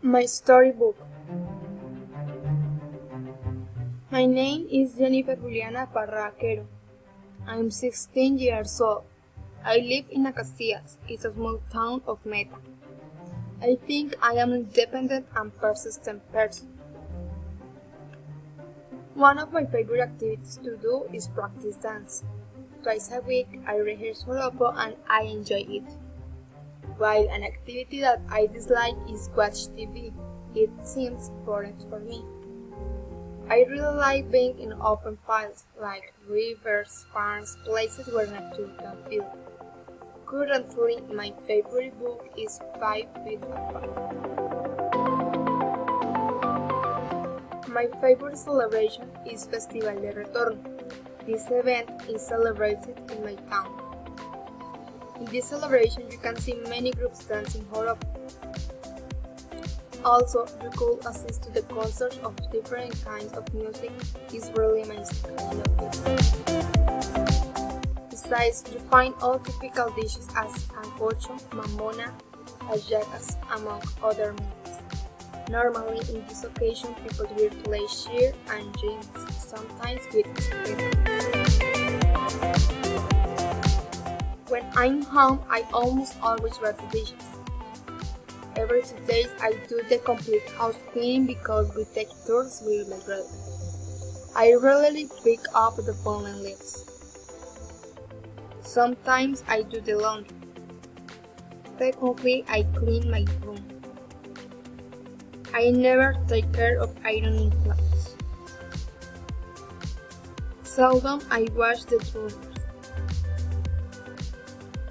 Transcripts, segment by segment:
My storybook. My name is Jennifer Juliana Parraquero. I'm 16 years old. I live in Acacias. It's a small town of Meta. I think I am an independent and persistent person. One of my favorite activities to do is practice dance. Twice a week I rehearse joropo and I enjoy it. While an activity that I dislike is watch TV, it seems boring for me. I really like being in open fields like rivers, farms, places where nature can feel. Currently, my favorite book is 5 Feet Apart. My favorite celebration is Festival de Retorno. This event is celebrated in my town. In this celebration, you can see many groups dancing joropo. Also, you could assist to the concerts of different kinds of music. It's really amazing. I love it. Besides, you find all typical dishes as sancocho, mamona, hallacas, among other meals. Normally, in this occasion, people wear play shirt and jeans, sometimes with sprinkles. When I'm home, I almost always wash the dishes. Every 2 days, I do the complete house cleaning because we take tours with my brother. I rarely pick up the fallen leaves. Sometimes I do the laundry. Frequently, I clean my room. I never take care of ironing clothes. Seldom I wash the drawers.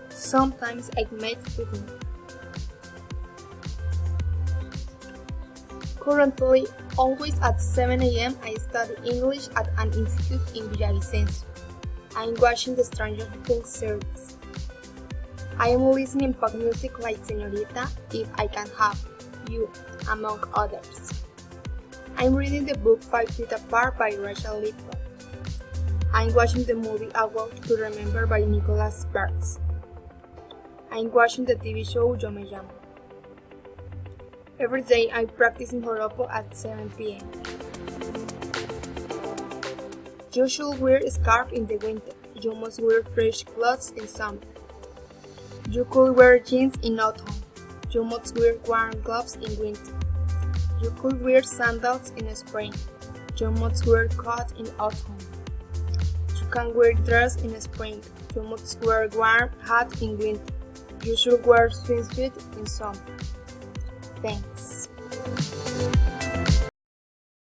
Sometimes I make the dinner. Currently, always at 7 a.m. I study English at an institute in Villavicencio. I'm watching the Stranger Things series. I am listening pop music like Señorita, If I Can Have You, among others. I'm reading the book 5 Feet Apart by Rachel Lipton. I'm watching the movie A Walk to Remember by Nicholas Sparks. I'm watching the TV show Yo Me Llamo. Every day I practice in joropo at 7 p.m. You should wear a scarf in the winter. You must wear fresh clothes in summer. You could wear jeans in autumn. You must wear warm gloves in winter. You could wear sandals in spring. You must wear coat in autumn. You can wear dress in spring. You must wear warm hat in winter. You should wear swimsuit in summer. Thanks.